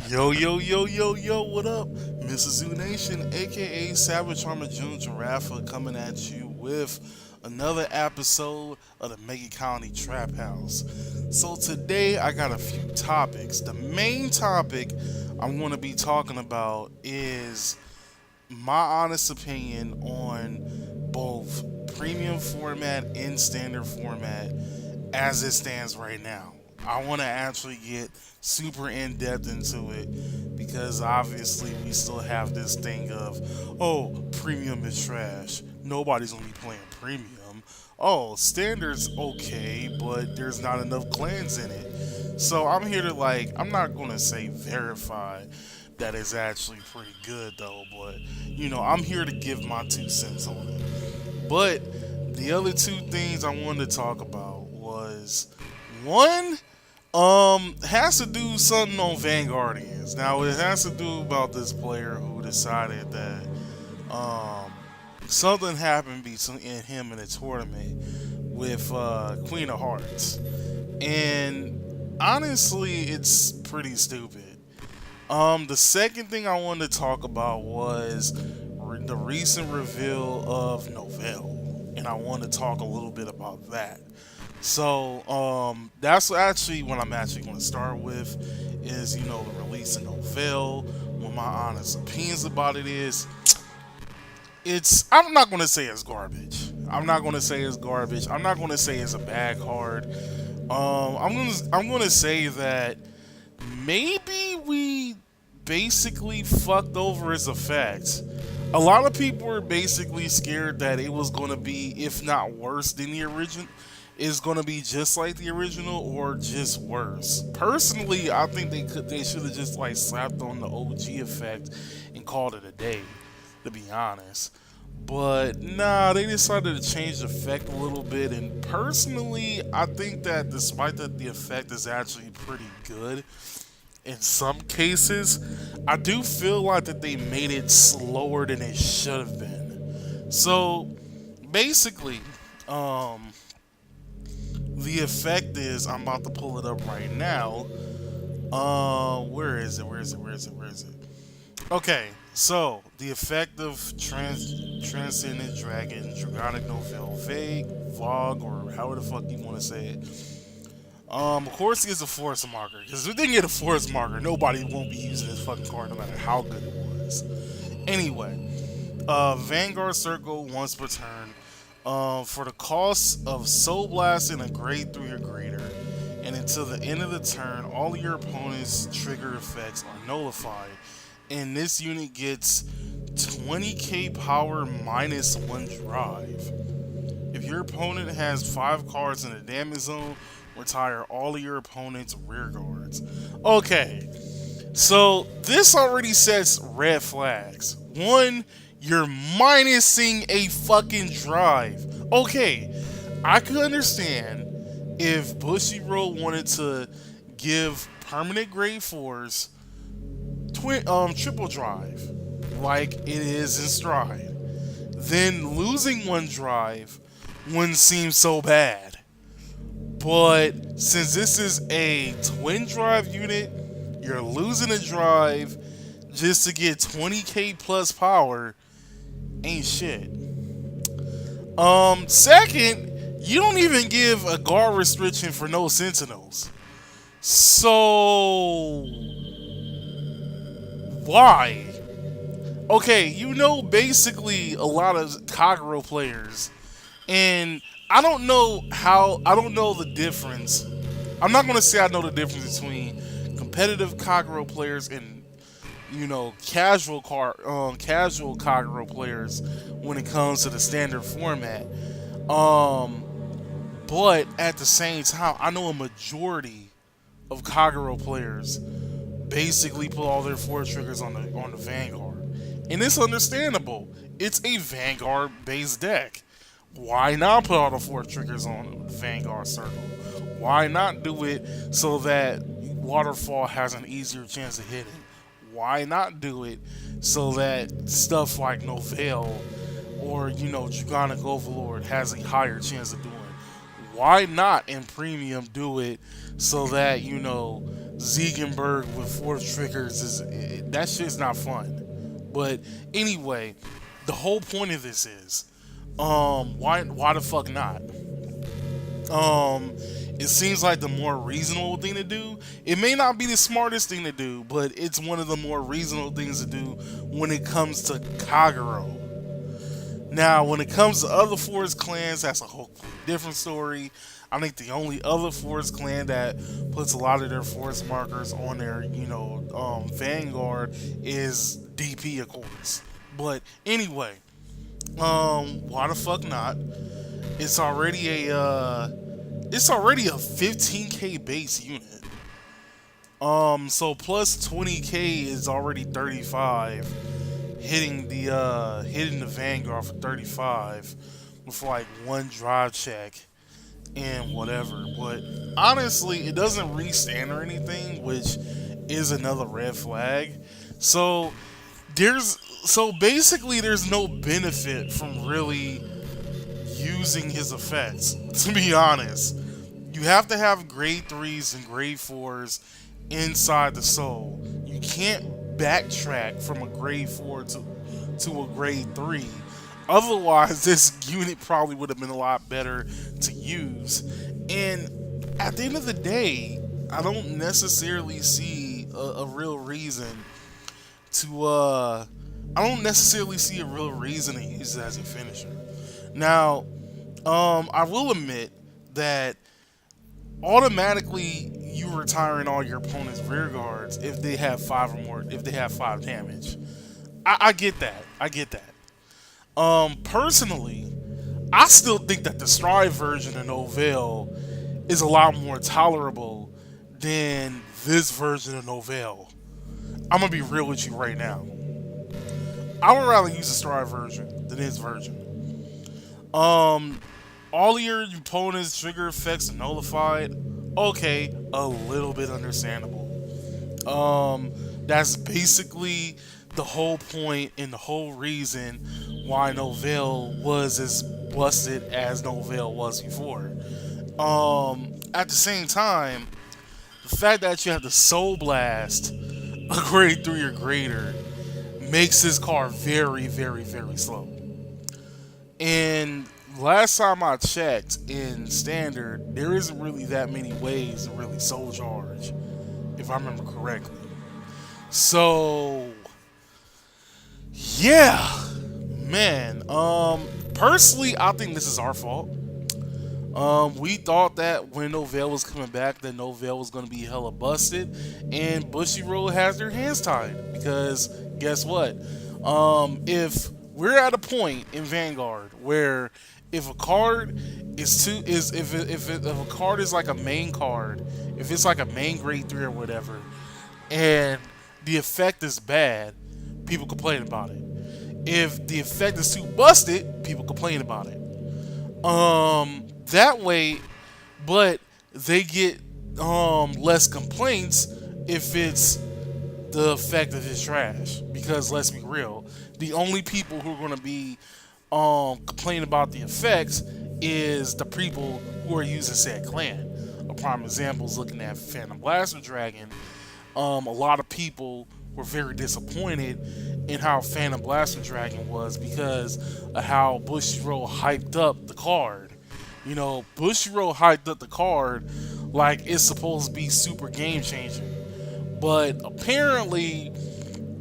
Yo, yo, yo, yo, yo, what up? Mrs. Zoo Nation, aka Savage Armor June Giraffe, coming at you with another episode of the Megacolony Trap House. So, today I got a few topics. The main topic I'm going to be talking about is my honest opinion on both premium format and standard format as it stands right now. I want to actually get super in depth into it because obviously we still have this thing of, oh, premium is trash. Nobody's gonna be playing premium. Oh, standard's okay, but there's not enough clans in it. So I'm here to I'm not gonna say verify that it's actually pretty good though, but I'm here to give my 2 cents on it. But the other two things I wanted to talk about was one, has to do something on Vanguardians. Now it has to do about this player who decided that something happened between him and a tournament with Queen of Hearts, and honestly, it's pretty stupid. The second thing I wanted to talk about was the recent reveal of Novelle, and I want to talk a little bit about that. So that's actually what I'm actually going to start with is the release of Novelle. What my honest opinions about it is, I'm not going to say it's garbage. I'm not going to say it's garbage. I'm not going to say it's a bad card. I'm going to say that maybe we basically fucked over its effects. A lot of people were basically scared that it was going to be, if not worse than the original, is going to be just like the original or just worse. Personally, I think they should have just slapped on the OG effect and called it a day, to be honest. But nah, they decided to change the effect a little bit, and personally, I think that despite that the effect is actually pretty good in some cases, I do feel like that they made it slower than it should have been. So basically, the effect is, I'm about to pull it up right now. Where is it? Where is it? Where is it? Where is it? Okay, so the effect of Transcendent Dragon, Dragonic Novelle, Vague, Vogue, or however the fuck you want to say it. Of course he gets a force marker. Because if they didn't get a force marker, nobody won't be using this fucking card no matter how good it was. Anyway, Vanguard Circle once per turn. For the cost of Soul Blast and a grade 3 or greater, and until the end of the turn, all of your opponent's trigger effects are nullified, and this unit gets 20k power minus 1 drive. If your opponent has 5 cards in the damage zone, retire all of your opponent's rear guards. Okay, so this already sets red flags. One, you're minusing a fucking drive. Okay, I could understand if Bushiroad wanted to give permanent grade 4s triple drive, like it is in Stride. Then losing 1 drive wouldn't seem so bad. But since this is a twin drive unit, you're losing a drive just to get 20k plus power ain't shit. Second, you don't even give a guard restriction for no sentinels. So why? Okay, basically a lot of Kagero players, and I don't know the difference. I'm not gonna say I know the difference between competitive Kagero players and casual Kagero players when it comes to the standard format. But at the same time, I know a majority of Kagero players basically put all their 4 triggers on the Vanguard, and it's understandable. It's a Vanguard based deck. Why not put all the 4 triggers on Vanguard Circle? Why not do it so that Waterfall has an easier chance of hitting? Why not do it so that stuff like Novelle or Dragonic Overlord has a higher chance of doing? Why not in premium do it so that Ziegenberg with fourth triggers that shit's not fun. But anyway, the whole point of this is, why the fuck not? Um, it seems like the more reasonable thing to do. It may not be the smartest thing to do, but it's one of the more reasonable things to do when it comes to Kagero. Now, when it comes to other Forest clans, that's a whole different story. I think the only other Forest clan that puts a lot of their Forest markers on their, Vanguard is DP, of course. But anyway, why the fuck not? It's already a 15k base unit. So plus 20k is already 35. Hitting the Vanguard for 35 with like one drive check and whatever. But honestly, it doesn't restand or anything, which is another red flag. So basically there's no benefit from really using his effects, to be honest. You have to have grade 3s and grade 4s inside the soul. You can't backtrack from a grade 4 to a grade 3. Otherwise, this unit probably would have been a lot better to use. And at the end of the day, I don't necessarily see a real reason to use it as a finisher. Now, I will admit that automatically you retiring all your opponent's rear guards if they have 5 or more, if they have 5 damage. I get that. Personally, I still think that the Stride version of Novelle is a lot more tolerable than this version of Novelle. I'm gonna be real with you right now. I would rather use the Stride version than this version. All of your opponent's trigger effects are nullified. Okay, a little bit understandable. That's basically the whole point and the whole reason why Novelle was as busted as Novelle was before. At the same time, the fact that you have to Soul Blast a grade 3 or greater makes this car very, very, very slow. And last time I checked in Standard, there isn't really that many ways to really soul charge, if I remember correctly. So, yeah, man. Personally, I think this is our fault. We thought that when Novelle was coming back, that Novelle was going to be hella busted, and Bushiroad has their hands tied. Because guess what? If we're at a point in Vanguard where if a card if a card is like a main card, if it's like a main grade 3 or whatever, and the effect is bad, people complain about it. If the effect is too busted, people complain about it. That way, but they get less complaints if it's the effect of his trash. Because let's be real, the only people who are going to be complaining about the effects is the people who are using said clan. A prime example is looking at Phantom Blaster Dragon. A lot of people were very disappointed in how Phantom Blaster Dragon was because of how Bushiroad hyped up the card. You know, Bushiroad hyped up the card like it's supposed to be super game changing. But apparently,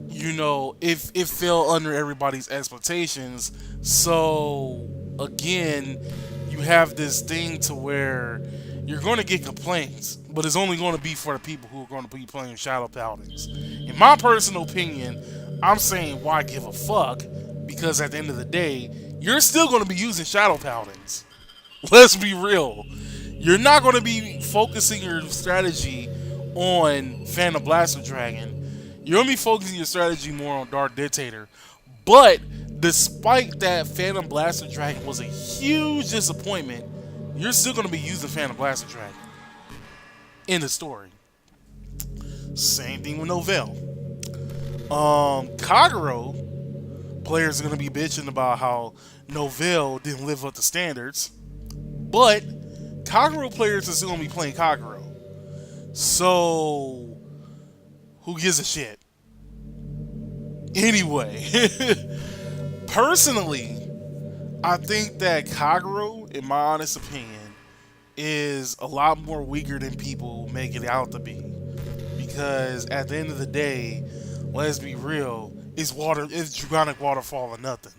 you know, it fell under everybody's expectations. So, again, you have this thing to where you're going to get complaints, but it's only going to be for the people who are going to be playing Shadow Paladins. In my personal opinion, I'm saying why give a fuck, because at the end of the day, you're still going to be using Shadow Paladins. Let's be real. You're not going to be focusing your strategy on Phantom Blaster Dragon. You're going to be focusing your strategy more on Dark Dictator. But despite that Phantom Blaster Dragon was a huge disappointment, you're still going to be using Phantom Blaster Dragon in the story. Same thing with Novelle. Kagero players are going to be bitching about how Novelle didn't live up to standards, but Kagero players are still going to be playing Kagero. So who gives a shit? Anyway, personally, I think that Kagero, in my honest opinion, is a lot more weaker than people make it out to be. Because at the end of the day, let's be real, it's Dragonic Waterfall or nothing.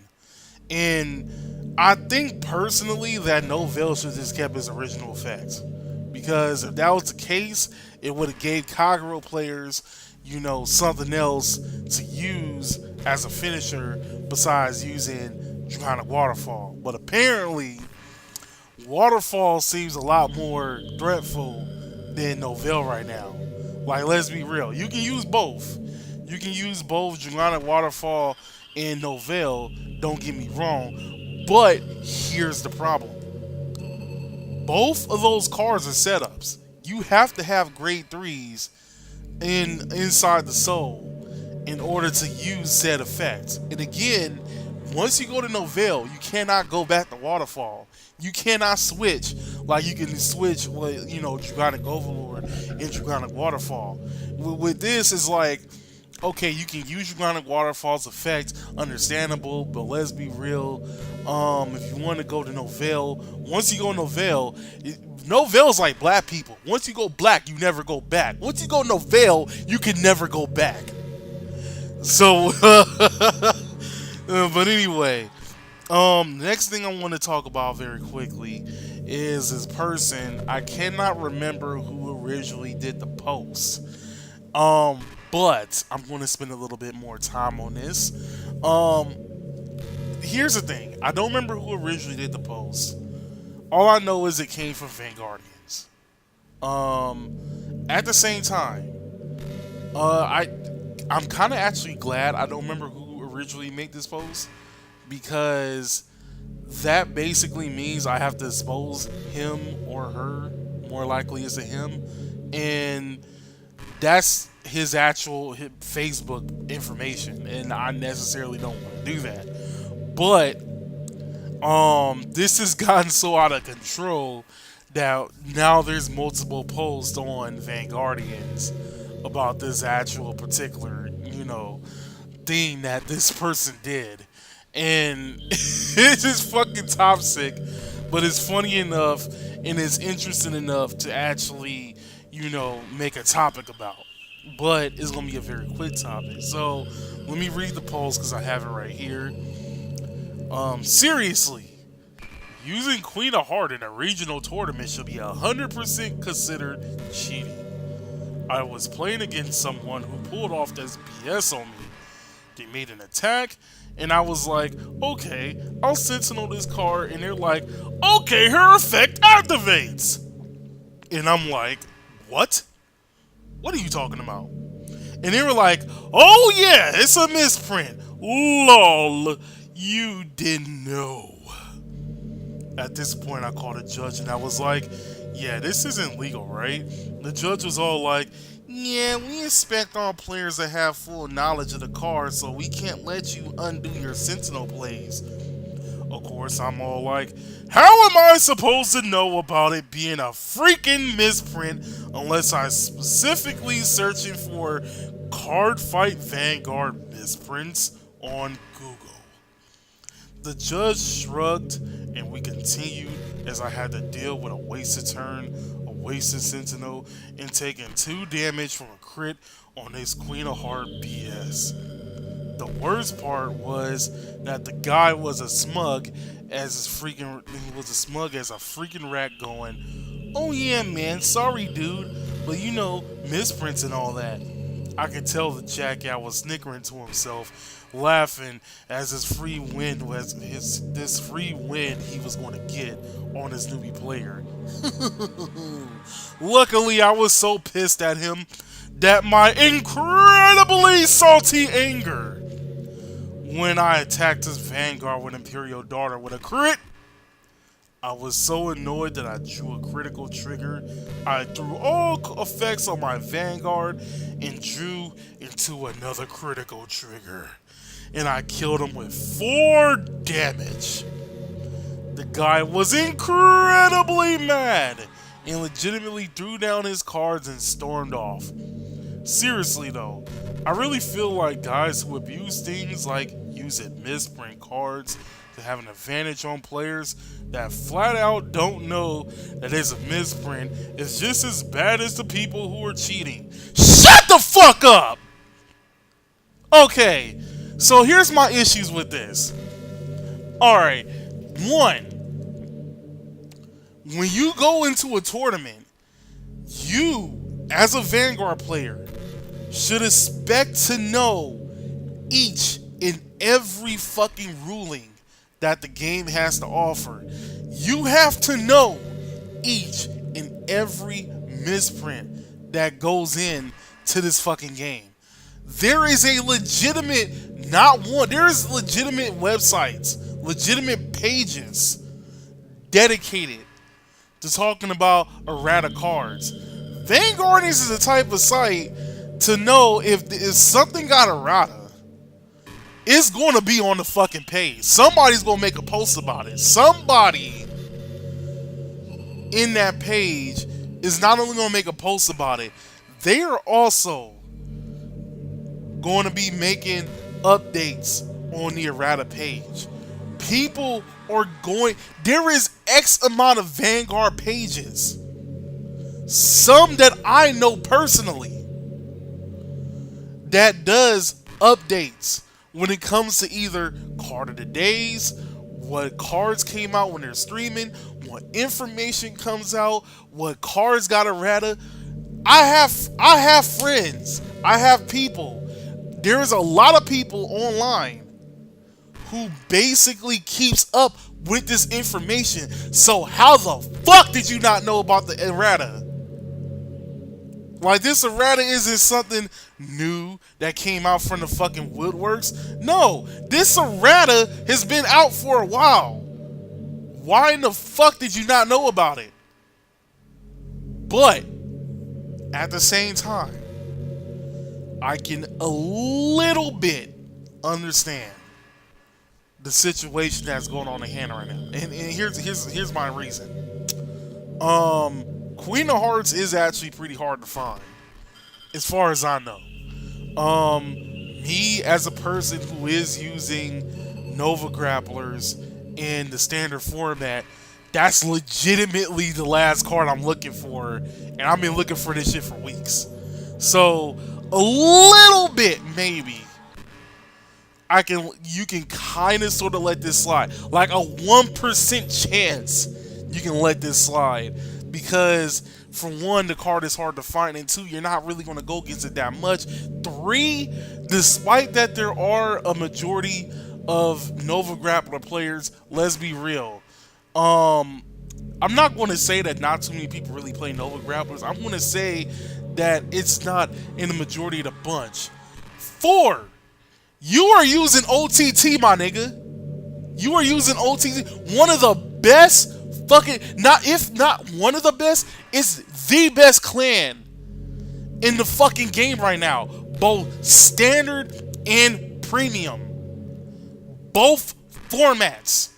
And I think personally that Novelle should just kept his original effects. Because if that was the case, it would have gave Kagero players, something else to use as a finisher besides using Draconic Waterfall. But apparently, Waterfall seems a lot more threatful than Novelle right now. Like, let's be real. You can use both. You can use both Draconic Waterfall and Novelle, don't get me wrong. But here's the problem. Both of those cards are setups. You have to have grade 3s inside the soul in order to use said effects. And again, once you go to Novelle, you cannot go back to Waterfall. You cannot switch like you can switch with, Dragonic Overlord and Dragonic Waterfall. With this, it's like, okay, you can use Dragonic Waterfall's effect, understandable, but let's be real. If you want to go to Novelle, once you go Novelle, Novelle's like black people. Once you go black, you never go back. Once you go Novelle, you can never go back. So, but anyway, next thing I want to talk about very quickly is this person. I cannot remember who originally did the post. But I'm going to spend a little bit more time on this. Here's the thing. I don't remember who originally did the post. All I know is it came from Vanguardians. At the same time, I'm kind of actually glad I don't remember who originally made this post, because that basically means I have to expose him or her. More likely it's a him, and that's his actual Facebook information, and I necessarily don't want to do that. But this has gotten so out of control that now there's multiple posts on Vanguardians about this actual particular, thing that this person did. And it's just fucking toxic, but it's funny enough and it's interesting enough to actually, make a topic about. But it's going to be a very quick topic. So let me read the post because I have it right here. Seriously, using Queen of Heart in a regional tournament should be 100% considered cheating. I was playing against someone who pulled off this BS on me. They made an attack, and I was like, okay, I'll Sentinel this card, and they're like, okay, her effect activates. And I'm like, what? What are you talking about? And they were like, oh yeah, it's a misprint. Lol, you didn't know. At this point, I called a judge and I was like, yeah, this isn't legal, right? The judge was all like, yeah, we expect all players to have full knowledge of the card, so we can't let you undo your Sentinel plays. Of course, I'm all like, how am I supposed to know about it being a freaking misprint unless I'm specifically searching for Card Fight Vanguard misprints on Google? The judge shrugged and we continued as I had to deal with a wasted turn, a wasted Sentinel, and taking 2 damage from a crit on his Queen of Heart BS. The worst part was that the guy was as smug as a freaking rat going, oh yeah man, sorry dude, but misprints and all that. I could tell the jackass was snickering to himself, laughing as this free win he was going to get on his newbie player. Luckily, I was so pissed at him that my incredibly salty anger when I attacked his Vanguard with Imperial Daughter with a crit. I was so annoyed that I drew a critical trigger. I threw all effects on my Vanguard and drew into another critical trigger. And I killed him with 4 damage. The guy was incredibly mad and legitimately threw down his cards and stormed off. Seriously though, I really feel like guys who abuse things like using misprint cards to have an advantage on players that flat out don't know that it's a misprint is just as bad as the people who are cheating. Shut the fuck up! Okay, so here's my issues with this. Alright, one, when you go into a tournament, you, as a Vanguard player, should expect to know each and every fucking ruling that the game has to offer. You have to know each and every misprint that goes in to this fucking game. There is a legitimate, not one, there's legitimate websites, legitimate pages dedicated to talking about errata cards. Vanguard is the type of site to know if something got errata, it's going to be on the fucking page. Somebody's going to make a post about it. Somebody in that page is not only going to make a post about it, they are also going to be making updates on the errata page. People are going, there is X amount of Vanguard pages, some that I know personally, that does updates when it comes to either card of the days, what cards came out when they're streaming, what information comes out, what cards got errata. I have friends, I have people. There's a lot of people online who basically keeps up with this information. So how the fuck did you not know about the errata? Like, this errata isn't something new that came out from the fucking woodworks. No, this errata has been out for a while. Why in the fuck did you not know about it? But at the same time, I can a little bit understand the situation that's going on in hand right now. And here's my reason. Queen of Hearts is actually pretty hard to find, as far as I know. Me as a person who is using Nova grapplers in the standard format, that's legitimately the last card I'm looking for, and I've been looking for this shit for weeks. So a little bit maybe you can kind of sort of let this slide, like a 1% chance you can let this slide. Because, for one, the card is hard to find, and two, you're not really going to go against it that much. Three, despite that there are a majority of Nova Grappler players, let's be real. I'm not going to say that not too many people really play Nova Grapplers. I'm going to say that it's not in the majority of the bunch. Four, you are using OTT, my nigga. You are using OTT. One of the best fucking, if not one of the best, it's the best clan in the fucking game right now. Both standard and premium. Both formats.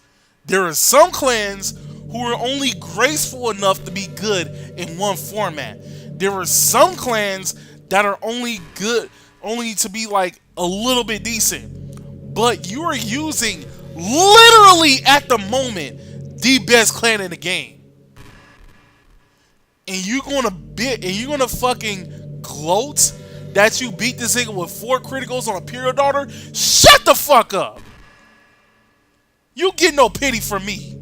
There are some clans who are only graceful enough to be good in one format. There are some clans that are only good, only to be like a little bit decent. But you are using, literally at the moment, the best clan in the game. And you're gonna fucking gloat that you beat this nigga with 4 criticals on a period daughter? Shut the fuck up! You get no pity from me.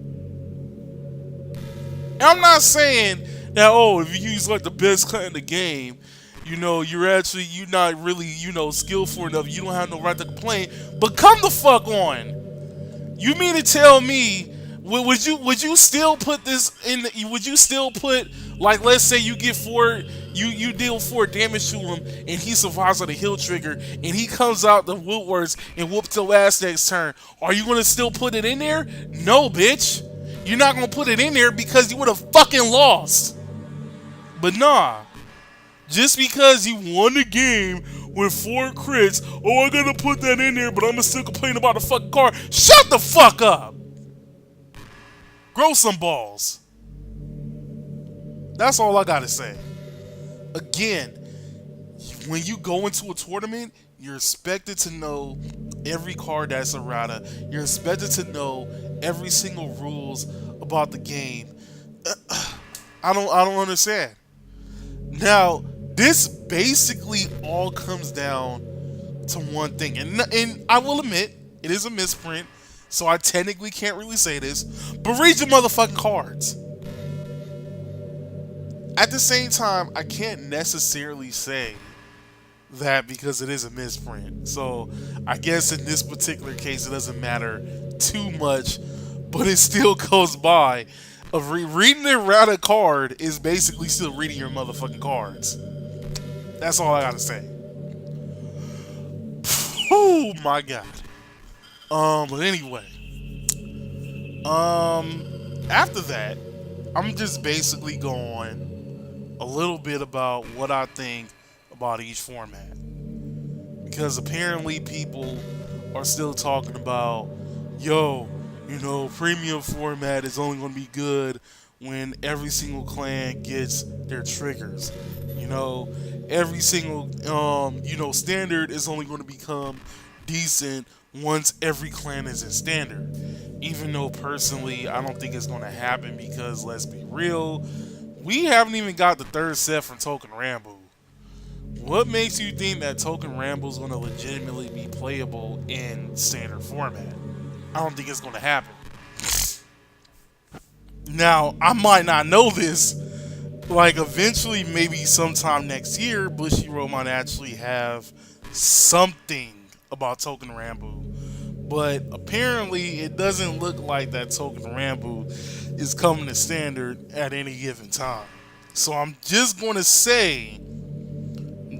And I'm not saying that, oh, if you use like the best clan in the game, you know, you're not really, you know, skillful enough, you don't have no right to complain. But come the fuck on. You mean to tell me, would you still put this in? Would you still put, like, let's say you get 4, you deal 4 damage to him, and he survives on a heal trigger, and he comes out the woodworks and whoops your ass next turn. Are you gonna still put it in there? No, bitch. You're not gonna put it in there because you would have fucking lost. But nah, just because you won the game with 4 crits, oh, I gotta put that in there, but I'm gonna still complain about the fucking card. Shut the fuck up. Grow some balls. That's all I gotta say. Again, when you go into a tournament, you're expected to know every card that's errata. You're expected to know every single rules about the game. I don't understand. Now, this basically all comes down to one thing, and I will admit it is a misprint, so I technically can't really say this, but read your motherfucking cards. At the same time, I can't necessarily say that because it is a misprint. So I guess in this particular case, it doesn't matter too much, but it still goes by. Of reading a errata card is basically still reading your motherfucking cards. That's all I gotta say. Oh my god. But anyway, after that, I'm just basically going a little bit about what I think about each format, because apparently people are still talking about, yo, premium format is only going to be good when every single clan gets their triggers. Every single standard is only going to become decent once every clan is in standard. Even though personally I don't think it's going to happen, because let's be real, we haven't even got the third set from Token Rambo. What makes you think that Token Rambo is going to legitimately be playable in standard format? I don't think it's going to happen. Now, I might not know this. Like, eventually, maybe sometime next year, Bushiroad might actually have something about Token Rambo. But apparently, it doesn't look like that Token Rambo is coming to standard at any given time. So I'm just going to say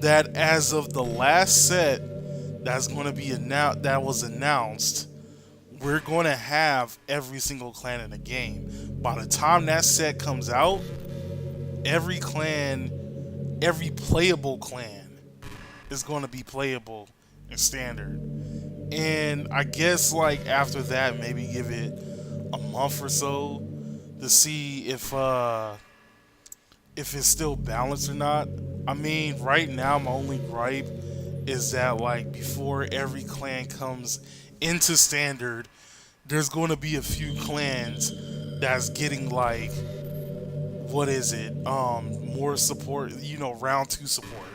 that as of the last set that's going to be that was announced, we're going to have every single clan in the game. By the time that set comes out, every playable clan is going to be playable in standard. And I guess like after that, maybe give it a month or so to see if it's still balanced or not. I mean, right now my only gripe is that like before every clan comes into standard, there's going to be a few clans that's getting like, what is it? More support, round 2 support.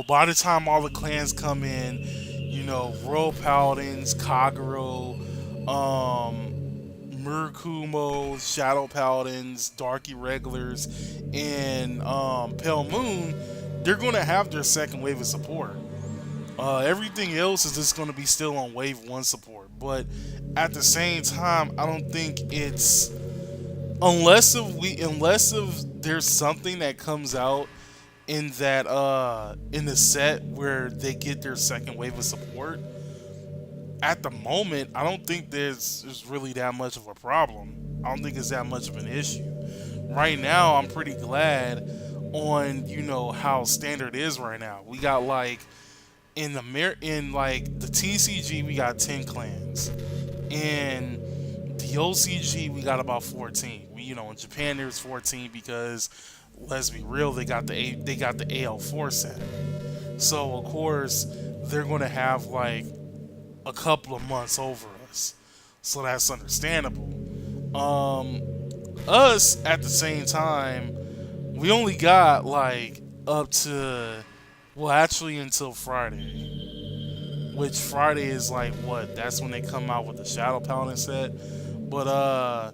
By the time all the clans come in, Royal Paladins, Kagero, Murakumo, Shadow Paladins, Dark Irregulars, and Pale Moon, they're going to have their second wave of support. Everything else is just going to be still on wave 1 support. But at the same time, I don't think it's, unless there's something that comes out in that in the set where they get their second wave of support. At the moment, I don't think there's really that much of a problem. I don't think it's that much of an issue. Right now, I'm pretty glad on how standard is right now. We got like in the TCG we got 10 clans. In the OCG we got about 14. In Japan there's 14 because, let's be real, they got the AL4 set. So of course they're going to have like a couple of months over us. So that's understandable. Us at the same time, we only got like up to, well, actually until Friday. Which Friday is like what? That's when they come out with the Shadow Paladin set. But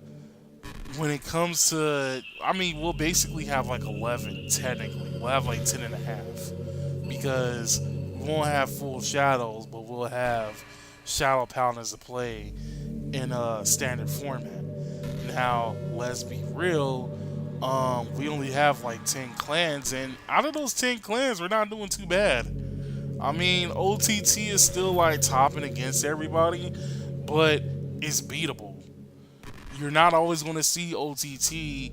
when it comes to, I mean, we'll basically have like 11 technically. We'll have like 10 and a half, because we won't have full shadows, but we'll have Shadow Paladins to play in a standard format. Now, let's be real, we only have like 10 clans, and out of those 10 clans, we're not doing too bad. I mean, OTT is still like topping against everybody, but it's beatable. You're not always going to see OTT,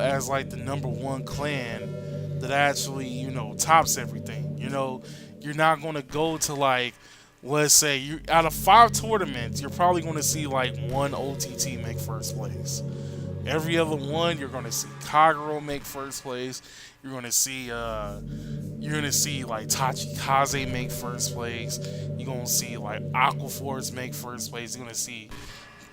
as like the #1 clan that actually, tops everything. You're not going to go to like, let's say, out of 5 tournaments, you're probably going to see like 1 OTT make first place. Every other one, you're gonna see Kagero make first place. You're gonna see like Tachikaze make first place. You're gonna see like Aquaforce make first place. You're gonna see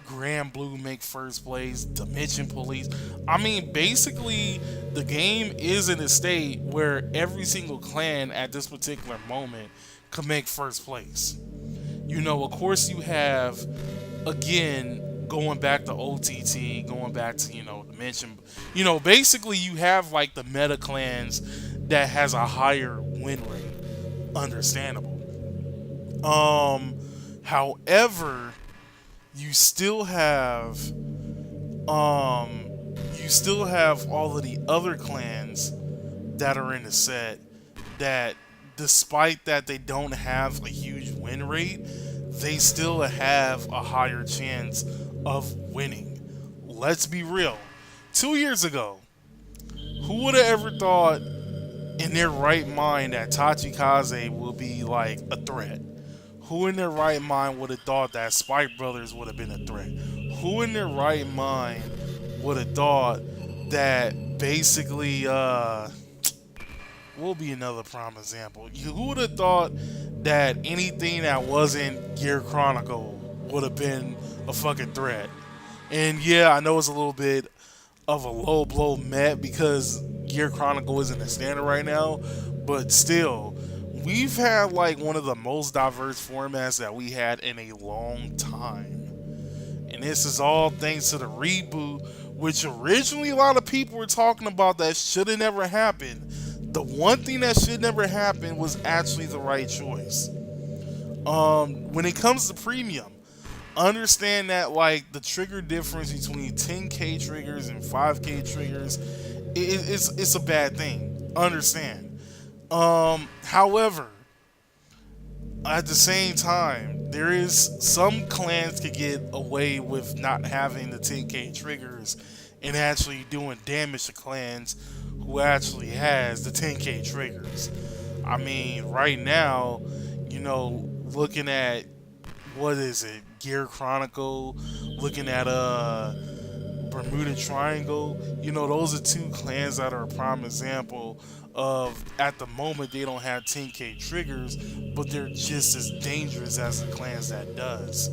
Grand Blue make first place, Dimension Police. I mean, basically, the game is in a state where every single clan at this particular moment could make first place. Of course, you have, again, going back to OTT, going back to, Dimension. Basically, you have like the meta clans that has a higher win rate. Understandable. However, you still have all of the other clans that are in the set that, despite that they don't have a huge win rate, they still have a higher chance of winning. Let's be real. 2 years ago, who would have ever thought in their right mind that Tachikaze would be like a threat? Who in their right mind would have thought that Spike Brothers would have been a threat? Who in their right mind would have thought that basically, will be another prime example. Who would have thought that anything that wasn't Gear Chronicle would have been a fucking threat? And yeah, I know it's a little bit of a low blow met because Gear Chronicle isn't a standard right now, but still, we've had like one of the most diverse formats that we had in a long time. And this is all thanks to the reboot, which originally a lot of people were talking about that should have never happened. The one thing that should never happen was actually the right choice. When it comes to premium, understand that like the trigger difference between 10k triggers and 5k triggers, it's a bad thing. Understand. However, at the same time, there is some clans could get away with not having the 10k triggers and actually doing damage to clans who actually has the 10k triggers. I mean, right now, looking at what is it, Gear Chronicle, looking at Bermuda Triangle, those are two clans that are a prime example of, at the moment, they don't have 10k triggers, but they're just as dangerous as the clans that does.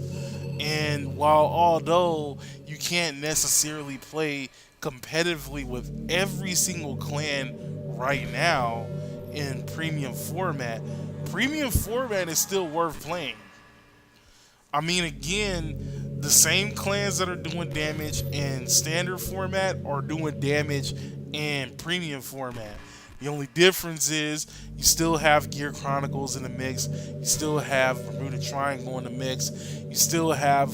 And while although you can't necessarily play competitively with every single clan right now in premium format is still worth playing. I mean, again, the same clans that are doing damage in standard format are doing damage in premium format. The only difference is you still have Gear Chronicles in the mix. You still have Bermuda Triangle in the mix. You still have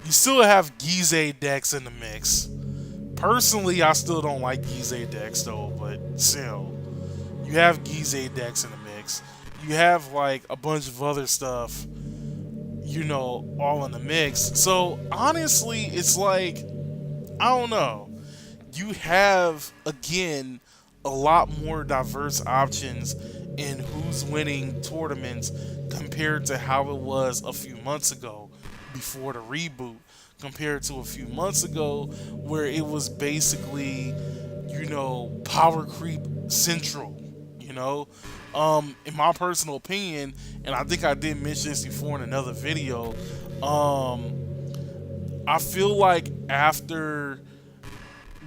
Gize decks in the mix. Personally, I still don't like Gize decks though, but still, you have Gize decks in the mix. You have like a bunch of other stuff, all in the mix. So honestly, it's like, I don't know. You have, again, a lot more diverse options in who's winning tournaments compared to how it was a few months ago before the reboot, compared to a few months ago where it was basically, power creep central, in my personal opinion, and I think I did mention this before in another video, I feel like after,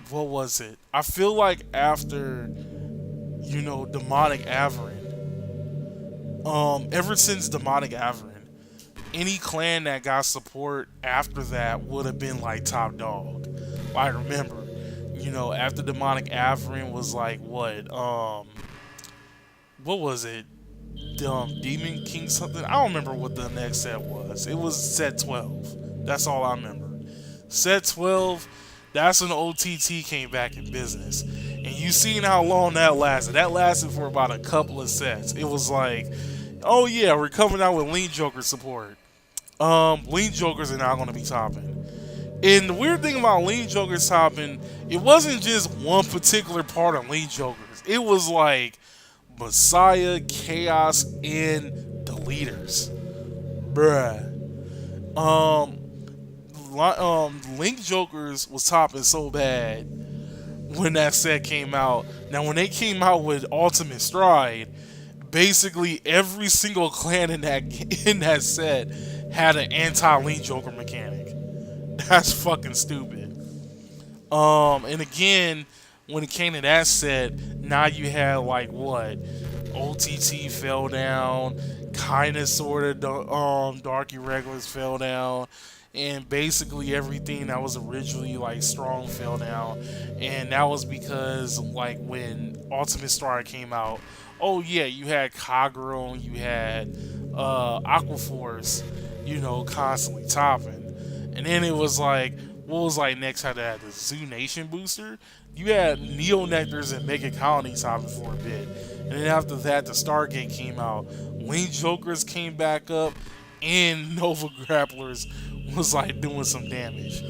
what was it? I feel like after, Demonic Averin, ever since Demonic Averin, any clan that got support after that would have been like top dog. I remember, after Demonic Averin was like what was it? Demon King something? I don't remember what the next set was. It was set 12. That's all I remember. Set 12, that's when OTT came back in business. And you seen how long that lasted. That lasted for about a couple of sets. It was like, oh yeah, we're coming out with Lean Joker support. Lean Jokers are now going to be topping. And the weird thing about Lean Jokers topping, it wasn't just one particular part of Lean Jokers. It was like Messiah, Chaos, and the leaders. Bruh. Link Jokers was topping so bad when that set came out. Now, when they came out with Ultimate Stride, basically every single clan in that set had an anti-Link Joker mechanic. That's fucking stupid. And again, when it came to that set, now you had like what? OTT fell down, kinda sorta Dark Irregulars fell down, and basically everything that was originally like strong fell down. And that was because like when Ultimate Star came out, oh yeah, you had Kagero and you had Aquaforce, constantly topping. And then it was like, what was like next after that? The Zoo Nation booster? You had Neo Nectars and Megacolony topping for a bit. And then after that, the Stargate came out. Link Jokers came back up, and Nova Grapplers was like doing some damage.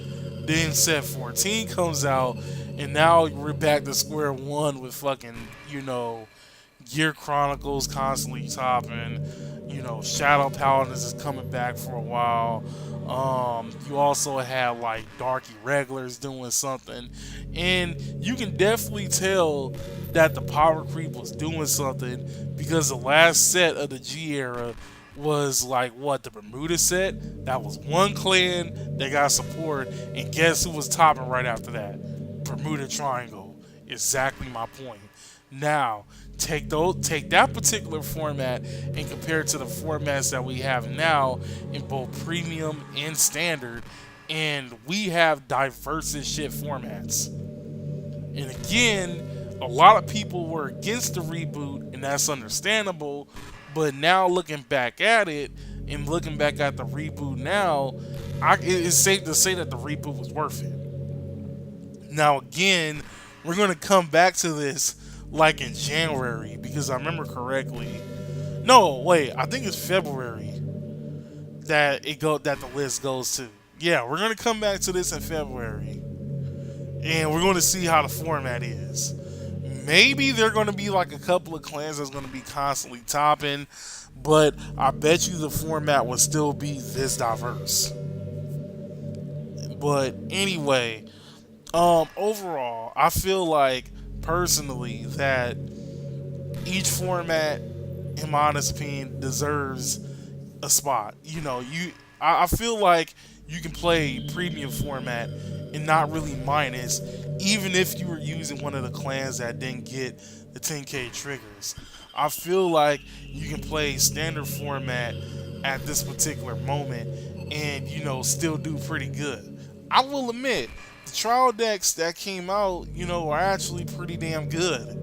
Then set 14 comes out, and now we're back to square one with fucking, Gear Chronicles constantly topping. Shadow Paladins is coming back for a while. You also have like Dark Irregulars doing something, and you can definitely tell that the power creep was doing something because the last set of the G era was like what, the Bermuda set? That was one clan that got support, and guess who was topping right after that? Bermuda Triangle. Exactly my point. Now, take that particular format and compare it to the formats that we have now in both premium and standard, and we have diverse as shit formats. And again, a lot of people were against the reboot, and that's understandable. But now looking back at it and looking back at the reboot now, it's safe to say that the reboot was worth it. Now again, we're going to come back to this like in January, because I remember correctly. No, wait, I think it's February that the list goes to. Yeah, we're gonna come back to this in February, and we're gonna see how the format is. Maybe they're gonna be like a couple of clans that's gonna be constantly topping, but I bet you the format will still be this diverse. But anyway, overall, I feel like personally that each format, in my honest opinion, deserves a spot. I feel like you can play premium format and not really minus, even if you were using one of the clans that didn't get the 10k triggers. I feel like you can play standard format at this particular moment and still do pretty good. I will admit, the trial decks that came out, are actually pretty damn good.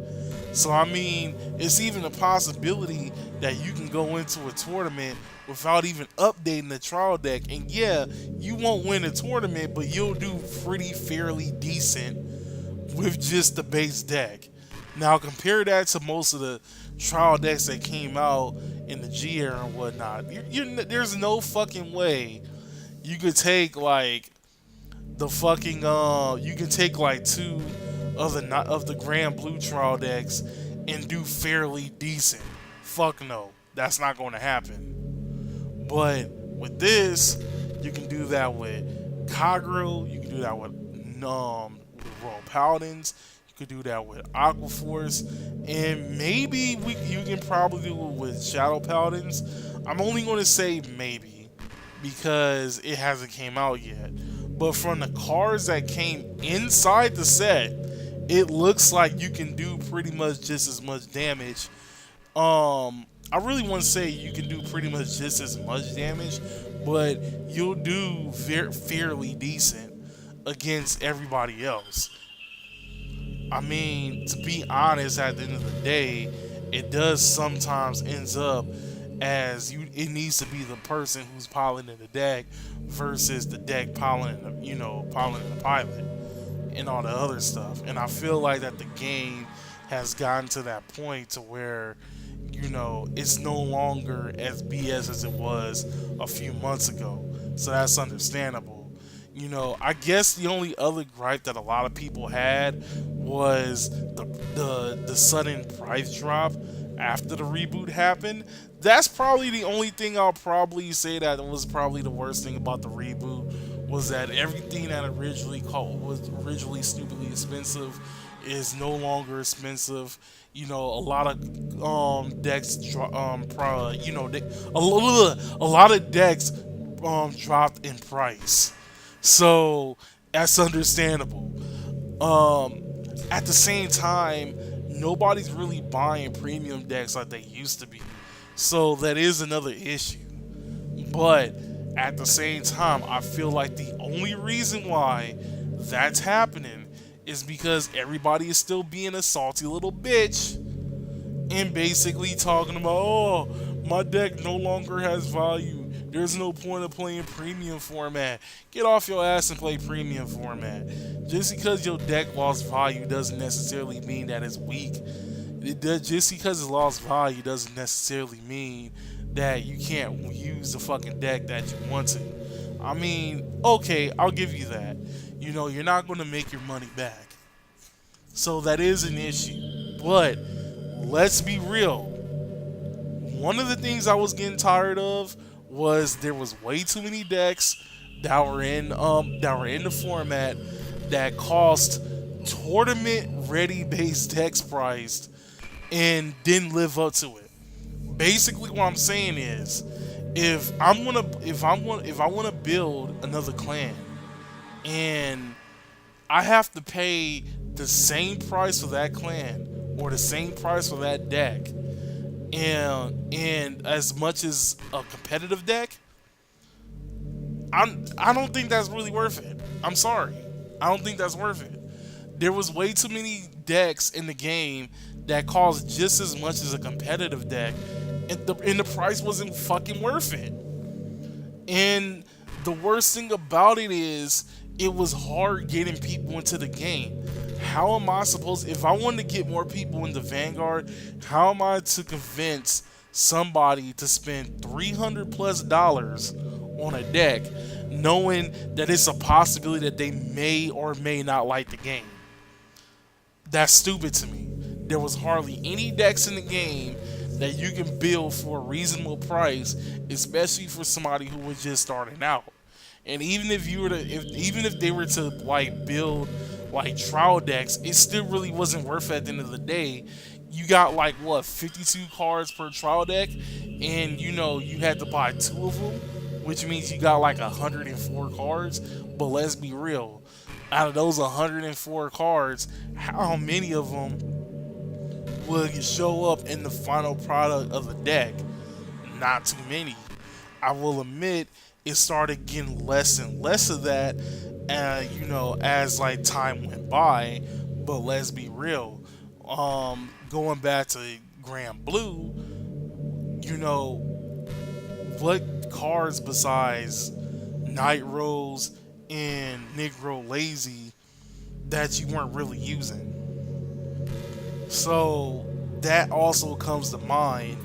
So, I mean, it's even a possibility that you can go into a tournament without even updating the trial deck. And yeah, you won't win a tournament, but you'll do pretty fairly decent with just the base deck. Now, compare that to most of the trial decks that came out in the G era and whatnot. There's no fucking way you could take like the fucking you can take like two of the Grand Blue trial decks and do fairly decent. Fuck no, that's not going to happen. But with this, you can do that with Kagero, you can do that with Royal Paladins, you could do that with Aquaforce, and maybe you can probably do it with Shadow Paladins. I'm only going to say maybe because it hasn't came out yet. But from the cards that came inside the set, it looks like you can do pretty much just as much damage. I really want to say you can do pretty much just as much damage, but you'll do fairly decent against everybody else. I mean, to be honest, at the end of the day, it does sometimes ends up as it needs to be the person who's piloting the deck versus the deck piloting the pilot and all the other stuff. And I feel like that the game has gotten to that point to where it's no longer as BS as it was a few months ago. So that's understandable. I guess the only other gripe that a lot of people had was the sudden price drop after the reboot happened. That's probably the only thing I'll probably say that was probably the worst thing about the reboot, was that everything that was originally stupidly expensive is no longer expensive. A lot of decks, a lot of decks dropped in price, so that's understandable. At the same time, nobody's really buying premium decks like they used to be, so that is another issue. But at the same time, I feel like the only reason why that's happening is because everybody is still being a salty little bitch and basically talking about, oh, my deck no longer has value. There's no point of playing premium format. Get off your ass and play premium format. Just because your deck lost value doesn't necessarily mean that it's weak. Just because it lost value doesn't necessarily mean that you can't use the fucking deck that you wanted. I mean, okay, I'll give you that. You're not going to make your money back. So that is an issue. But let's be real. One of the things I was getting tired of was there was way too many decks that were in the format that cost tournament ready base decks priced and didn't live up to it. Basically, what I'm saying is, if I want to build another clan, and I have to pay the same price for that clan or the same price for that deck, and as much as a competitive deck, I don't think that's really worth it. I'm sorry, I don't think that's worth it. There was way too many decks in the game that cost just as much as a competitive deck, and the price wasn't fucking worth it. And the worst thing about it is, it was hard getting people into the game. How am I supposed, if I wanted to get more people into Vanguard, how am I to convince somebody to spend $300+ on a deck, knowing that it's a possibility that they may or may not like the game? That's stupid to me. There was hardly any decks in the game that you can build for a reasonable price, especially for somebody who was just starting out. And even if even if they were to like build like trial decks, it still really wasn't worth it at the end of the day. You got like what, 52 cards per trial deck, and you had to buy 2 of them, which means you got like 104 cards. But let's be real, out of those 104 cards, how many of them would show up in the final product of the deck? Not too many. I will admit, it started getting less and less of that, as like time went by. But let's be real. Going back to Grand Blue, what cards besides Night Rose and Negro Lazy that you weren't really using? So that also comes to mind,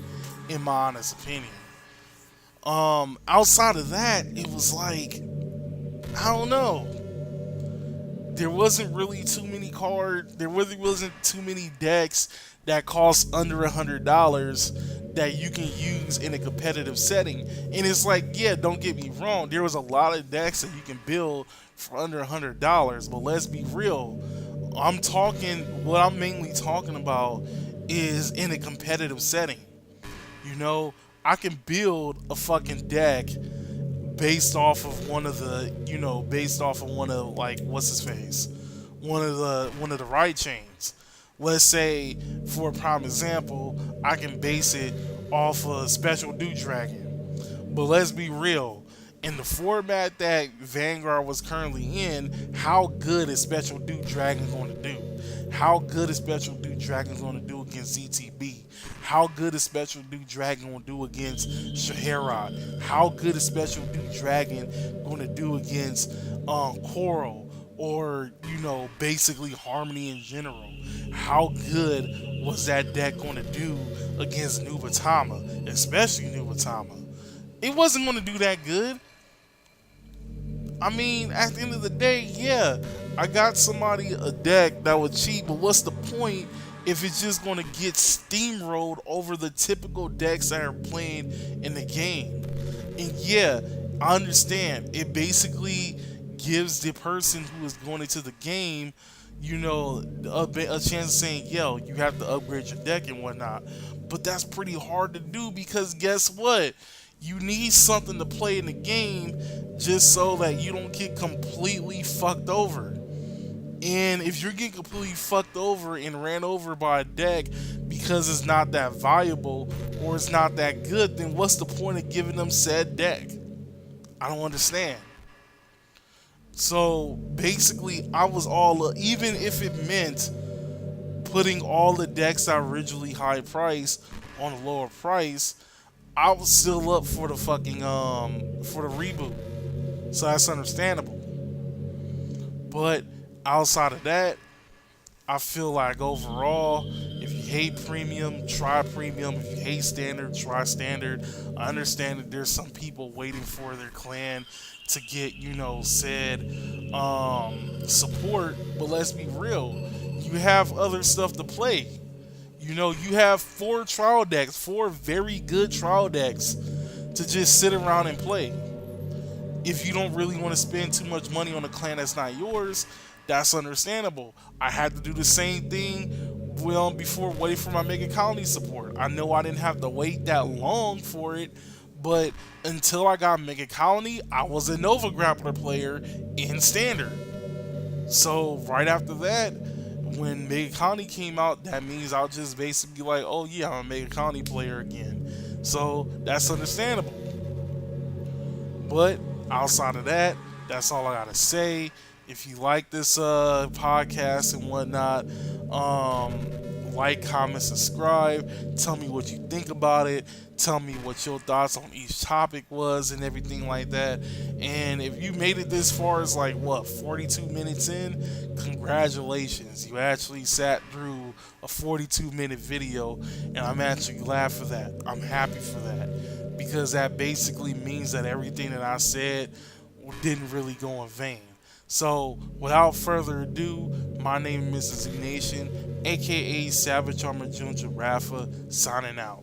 in my honest opinion. Outside of that, it was like, I don't know. There wasn't really too many cards. There really wasn't too many decks that cost under $100 that you can use in a competitive setting. And it's like, yeah, don't get me wrong. There was a lot of decks that you can build for under $100, but let's be real. What I'm mainly talking about is in a competitive setting. I can build a fucking deck based off of one of like, what's his face, one of the right chains. Let's say, for a prime example, I can base it off of Special Dude Dragon. But let's be real, in the format that Vanguard was currently in, how good is Special Dude Dragon going to do? How good is Special Dude Dragon going to do against ZTB? How good is Special Dude Dragon going to do against Shaharad? How good is Special Dude Dragon going to do against Coral? Or, basically Harmony in general? How good was that deck going to do against Nubatama? Especially Nubatama. It wasn't going to do that good. I mean, at the end of the day, yeah, I got somebody a deck that was cheap, but what's the point if it's just going to get steamrolled over the typical decks that are playing in the game? And yeah, I understand. It basically gives the person who is going into the game, a chance of saying, yo, you have to upgrade your deck and whatnot. But that's pretty hard to do because guess what? You need something to play in the game just so that you don't get completely fucked over. And if you're getting completely fucked over and ran over by a deck because it's not that valuable or it's not that good, then what's the point of giving them said deck? I don't understand. So basically, I was all, even if it meant putting all the decks I originally high price on a lower price, I was still up for the fucking for the reboot. So that's understandable. But outside of that, I feel like overall, if you hate premium, try premium. If you hate standard, try standard. I understand that there's some people waiting for their clan to get, said support, but let's be real. You have other stuff to play. You have 4 very good trial decks to just sit around and play. If you don't really want to spend too much money on a clan that's not yours, that's understandable. I had to do the same thing before waiting for my Megacolony support. I know I didn't have to wait that long for it, but until I got Megacolony, I was a Nova Grappler player in Standard. So right after that, when Megacolony came out, that means I'll just basically be like, oh yeah, I'm a Megacolony player again. So that's understandable. But outside of that, that's all I gotta say. If you like this podcast and whatnot, like, comment, subscribe. Tell me what you think about it. Tell me what your thoughts on each topic was and everything like that. And if you made it this far, as 42 minutes in, congratulations. You actually sat through a 42-minute video, and I'm actually glad for that. I'm happy for that, because that basically means that everything that I said didn't really go in vain. So, without further ado, my name is Mrs. Z Nation, aka Savage Armor Junior Rafa, signing out.